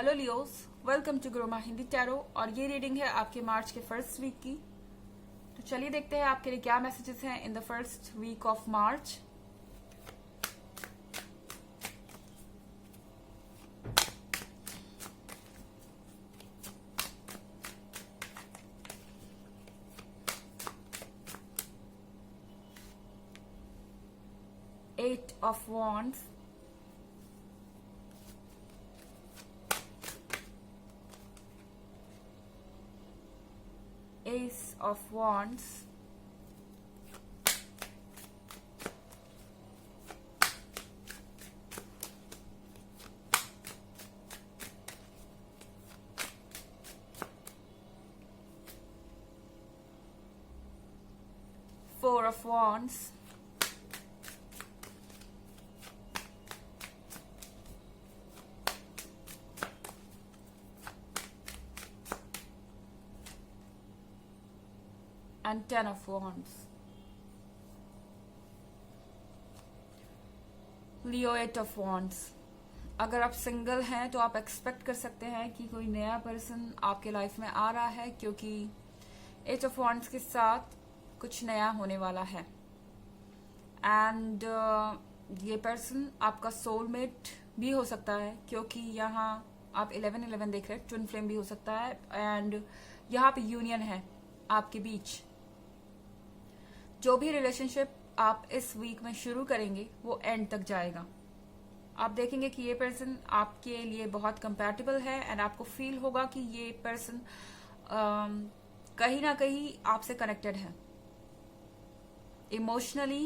Hello Leos, welcome to ग्रोमा Hindi tarot. और ये रीडिंग है आपके मार्च के फर्स्ट वीक की। तो चलिए देखते हैं आपके लिए क्या मैसेजेस हैं in the first week of March. Eight of Wands, Ace of Wands, Four of Wands, and Ten of Wands. Leo, Eight of Wands. अगर आप सिंगल हैं तो आप एक्सपेक्ट कर सकते हैं कि कोई नया पर्सन आपके लाइफ में आ रहा है, क्योंकि एट ऑफ वॉन्ड्स के साथ कुछ नया होने वाला है। एंड ये पर्सन आपका सोलमेट भी हो सकता है, क्योंकि यहाँ आप 11-11 देख रहे हैं, ट्विन फ्लेम भी हो सकता है। एंड यहाँ पे यूनियन है आपके बीच। जो भी रिलेशनशिप आप इस वीक में शुरू करेंगे वो एंड तक जाएगा। आप देखेंगे कि ये पर्सन आपके लिए बहुत कंपैटिबल है एंड आपको फील होगा कि ये पर्सन कहीं ना कहीं आपसे कनेक्टेड है इमोशनली।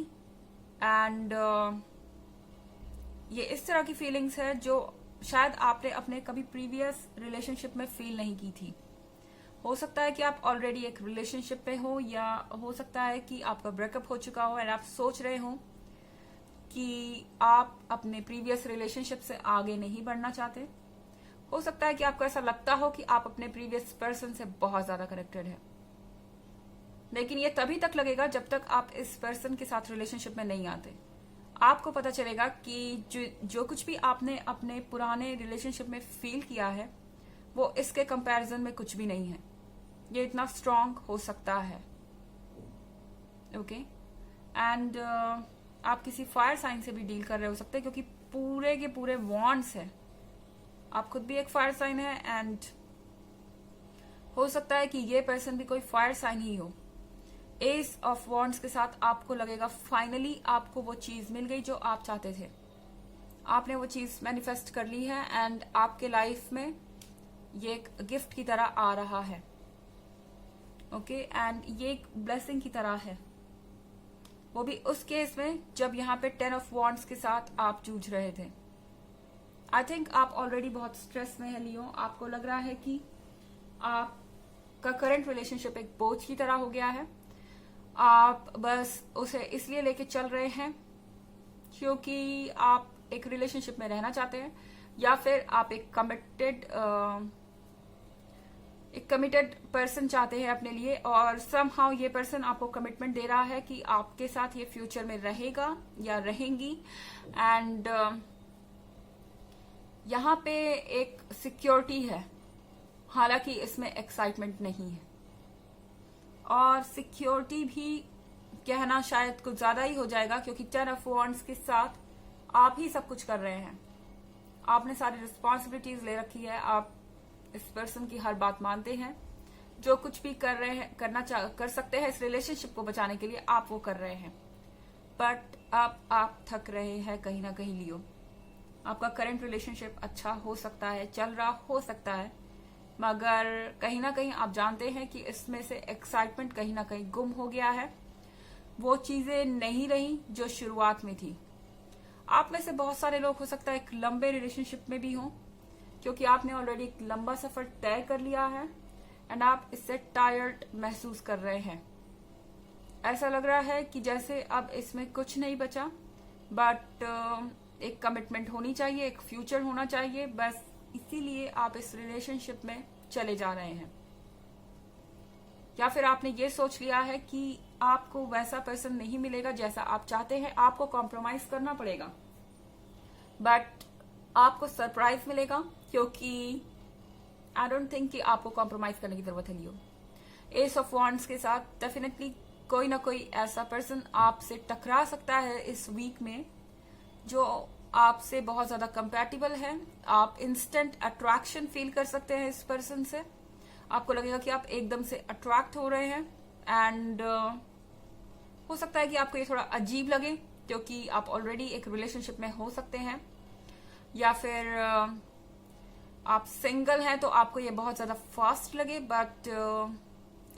एंड ये इस तरह की फीलिंग्स है जो शायद आपने अपने कभी प्रीवियस रिलेशनशिप में फील नहीं की थी। हो सकता है कि आप ऑलरेडी एक रिलेशनशिप में हो, या हो सकता है कि आपका ब्रेकअप हो चुका हो एंड आप सोच रहे हो कि आप अपने प्रीवियस रिलेशनशिप से आगे नहीं बढ़ना चाहते। हो सकता है कि आपको ऐसा लगता हो कि आप अपने प्रीवियस पर्सन से बहुत ज्यादा कनेक्टेड है, लेकिन ये तभी तक लगेगा जब तक आप इस पर्सन के साथ रिलेशनशिप में नहीं आते। आपको पता चलेगा कि जो कुछ भी आपने अपने पुराने रिलेशनशिप में फील किया है वो इसके कंपैरिजन में कुछ भी नहीं है। ये इतना स्ट्रांग हो सकता है। ओके। एंड आप किसी फायर साइन से भी डील कर रहे हो सकते हैं, क्योंकि पूरे के पूरे वॉन्ड्स है। आप खुद भी एक फायर साइन है एंड हो सकता है कि ये पर्सन भी कोई फायर साइन ही हो। एस ऑफ वॉन्ड्स के साथ आपको लगेगा फाइनली आपको वो चीज मिल गई जो आप चाहते थे। आपने वो चीज मैनिफेस्ट कर ली है एंड आपके लाइफ में ये एक गिफ्ट की तरह आ रहा है। ओके। एंड ये एक ब्लेसिंग की तरह है, वो भी उस केस में जब यहाँ पे 10 ऑफ वॉन्ड्स के साथ आप जूझ रहे थे। आई थिंक आप ऑलरेडी बहुत स्ट्रेस में है लियो। आपको लग रहा है कि आपका करंट रिलेशनशिप एक बोझ की तरह हो गया है। आप बस उसे इसलिए लेके चल रहे हैं क्योंकि आप एक रिलेशनशिप में रहना चाहते हैं, या फिर आप एक कमिटेड पर्सन चाहते हैं अपने लिए, और समहाउ ये पर्सन आपको कमिटमेंट दे रहा है कि आपके साथ ये फ्यूचर में रहेगा या रहेंगी। एंड यहाँ पे एक सिक्योरिटी है, हालांकि इसमें एक्साइटमेंट नहीं है। और सिक्योरिटी भी कहना शायद कुछ ज्यादा ही हो जाएगा, क्योंकि 10 ऑफ वॉन्ड्स के साथ आप ही सब कुछ कर रहे हैं। आपने सारी रिस्पॉन्सिबिलिटीज ले रखी है। आप इस पर्सन की हर बात मानते हैं। जो कुछ भी कर रहे हैं, कर सकते हैं इस रिलेशनशिप को बचाने के लिए, आप वो कर रहे हैं। बट अब आप थक रहे हैं कहीं ना कहीं लियो। आपका करंट रिलेशनशिप अच्छा हो सकता है, चल रहा हो सकता है, मगर कहीं ना कहीं आप जानते हैं कि इसमें से एक्साइटमेंट कहीं ना कहीं गुम हो गया है। वो चीजें नहीं रही जो शुरुआत में थी। आप में से बहुत सारे लोग हो सकता है एक लंबे रिलेशनशिप में भी हों, क्योंकि आपने ऑलरेडी एक लंबा सफर तय कर लिया है एंड आप इससे टायर्ड महसूस कर रहे हैं। ऐसा लग रहा है कि जैसे अब इसमें कुछ नहीं बचा, बट एक कमिटमेंट होनी चाहिए, एक फ्यूचर होना चाहिए, बस इसीलिए आप इस रिलेशनशिप में चले जा रहे हैं। या फिर आपने ये सोच लिया है कि आपको वैसा पर्सन नहीं मिलेगा जैसा आप चाहते हैं, आपको कॉम्प्रोमाइज करना पड़ेगा। बट आपको सरप्राइज मिलेगा, क्योंकि आई डोंट थिंक कि आपको कॉम्प्रोमाइज करने की जरूरत है लियो। एस ऑफ वॉन्ड्स के साथ डेफिनेटली कोई ना कोई ऐसा पर्सन आपसे टकरा सकता है इस वीक में जो आपसे बहुत ज्यादा कंपैटिबल है। आप इंस्टेंट अट्रैक्शन फील कर सकते हैं इस पर्सन से। आपको लगेगा कि आप एकदम से अट्रैक्ट हो रहे हैं एंड हो सकता है कि आपको ये थोड़ा अजीब लगे क्योंकि आप ऑलरेडी एक रिलेशनशिप में हो सकते हैं, या फिर आप सिंगल हैं तो आपको ये बहुत ज्यादा फास्ट लगे। बट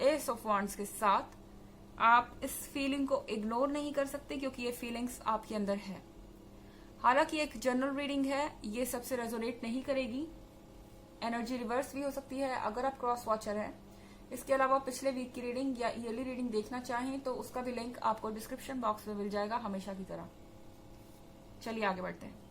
एस ऑफ वॉन्ड्स के साथ आप इस फीलिंग को इग्नोर नहीं कर सकते क्योंकि ये फीलिंग्स आपके अंदर है। हालांकि एक जनरल रीडिंग है, ये सबसे रेजोनेट नहीं करेगी। एनर्जी रिवर्स भी हो सकती है अगर आप क्रॉस वॉचर हैं। इसके अलावा पिछले वीक की रीडिंग या ईयरली रीडिंग देखना चाहें तो उसका भी लिंक आपको डिस्क्रिप्शन बॉक्स में मिल जाएगा हमेशा की तरह। चलिए आगे बढ़ते हैं।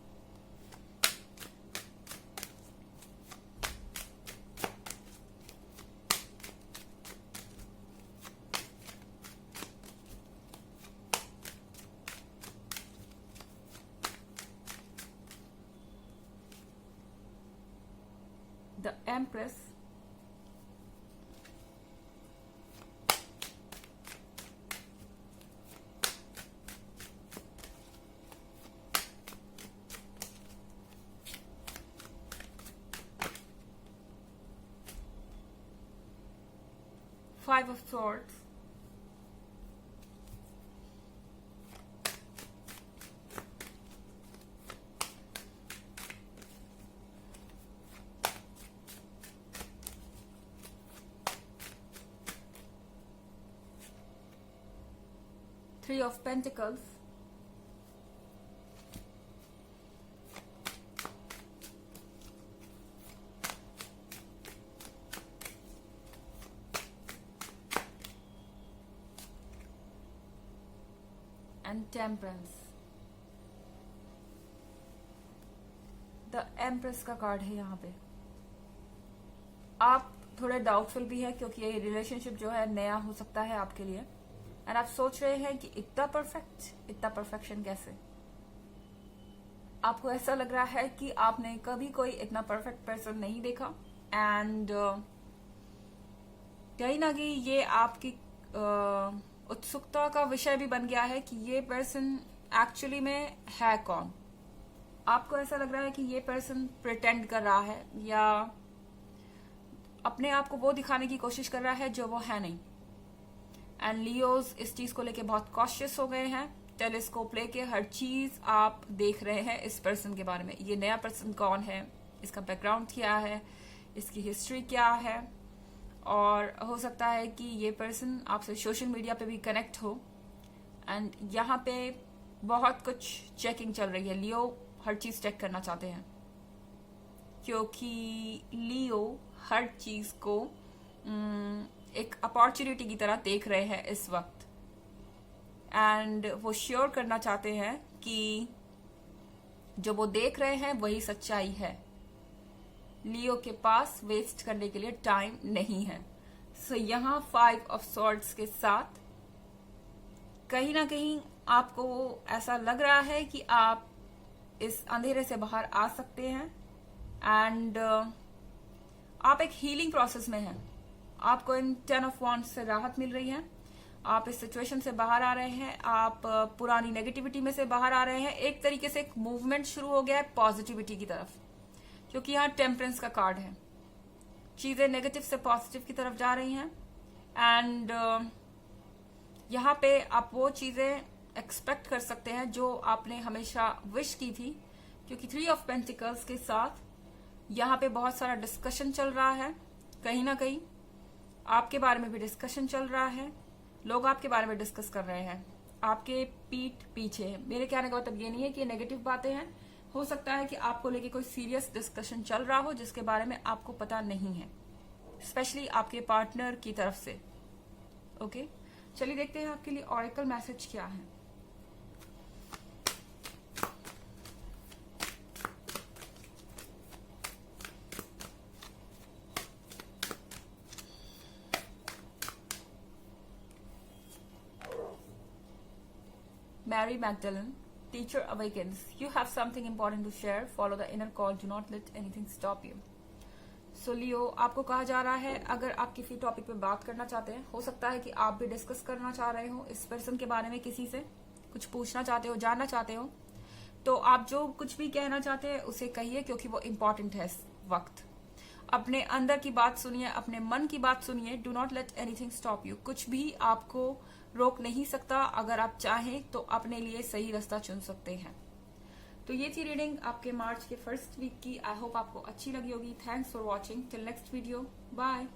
The empress, Five of Swords, Three of Pentacles, and Temperance। The empress का कार्ड है यहाँ पे। आप थोड़े डाउटफुल भी है क्योंकि ये रिलेशनशिप जो है नया हो सकता है आपके लिए, एंड आप सोच रहे हैं कि इतना परफेक्शन कैसे। आपको ऐसा लग रहा है कि आपने कभी कोई इतना परफेक्ट पर्सन नहीं देखा, एंड कहीं ना कहीं ये आपकी उत्सुकता का विषय भी बन गया है कि ये पर्सन एक्चुअली में है कौन। आपको ऐसा लग रहा है कि ये पर्सन प्रिटेंड कर रहा है या अपने आप को वो दिखाने की कोशिश कर रहा है जो वो है नहीं। एंड लियोज इस चीज को लेके बहुत कॉशियस हो गए हैं। टेलीस्कोप लेके हर चीज आप देख रहे हैं इस पर्सन के बारे में। ये नया पर्सन कौन है, इसका बैकग्राउंड क्या है, इसकी हिस्ट्री क्या है, और हो सकता है कि ये पर्सन आपसे सोशल मीडिया पे भी कनेक्ट हो। एंड यहाँ पे बहुत कुछ चेकिंग चल रही है। लियो हर चीज चेक करना चाहते हैं क्योंकि लियो हर चीज को एक अपॉर्चुनिटी की तरह देख रहे हैं इस वक्त, एंड वो श्योर करना चाहते हैं कि जो वो देख रहे हैं वही सच्चाई है। लियो के पास वेस्ट करने के लिए टाइम नहीं है। सो यहाँ 5 ऑफ सॉर्ड्स के साथ कहीं ना कहीं आपको ऐसा लग रहा है कि आप इस अंधेरे से बाहर आ सकते हैं, एंड आप एक हीलिंग प्रोसेस में हैं। आपको इन 10 ऑफ वॉन्ड्स से राहत मिल रही है। आप इस सिचुएशन से बाहर आ रहे हैं, आप पुरानी नेगेटिविटी में से बाहर आ रहे हैं। एक तरीके से एक मूवमेंट शुरू हो गया है पॉजिटिविटी की तरफ, क्योंकि यहाँ टेम्परेंस का कार्ड है। चीजें नेगेटिव से पॉजिटिव की तरफ जा रही हैं, एंड यहाँ पे आप वो चीजें एक्सपेक्ट कर सकते हैं जो आपने हमेशा विश की थी, क्योंकि 3 ऑफ पेंटिकल्स के साथ यहाँ पे बहुत सारा डिस्कशन चल रहा है। कहीं ना कहीं आपके बारे में भी डिस्कशन चल रहा है। लोग आपके बारे में डिस्कस कर रहे हैं आपके पीठ पीछे। मेरे कहने का मतलब ये नहीं है कि नेगेटिव बातें हैं। हो सकता है कि आपको लेके कोई सीरियस डिस्कशन चल रहा हो जिसके बारे में आपको पता नहीं है, स्पेशली आपके पार्टनर की तरफ से। ओके, चलिए देखते हैं आपके लिए ऑरेकल मैसेज क्या है। Mary Magdalene, teacher awakens. You have something important to share. Follow the inner call. Do not let anything stop you. सो लियो, आपको कहा जा रहा है अगर आप किसी टॉपिक पे बात करना चाहते हैं, हो सकता है कि आप भी डिस्कस करना चाह रहे हो इस पर्सन के बारे में, किसी से कुछ पूछना चाहते हो, जानना चाहते हो, तो आप जो कुछ भी कहना चाहते हैं उसे कहिए, क्योंकि वो इम्पोर्टेंट है इस वक्त। अपने अंदर की बात सुनिए, अपने मन की बात सुनिए। Do not let anything stop you. कुछ भी आपको रोक नहीं सकता। अगर आप चाहें तो अपने लिए सही रास्ता चुन सकते हैं। तो ये थी रीडिंग आपके मार्च के फर्स्ट वीक की। आई होप आपको अच्छी लगी होगी। Thanks for watching. Till next video, bye.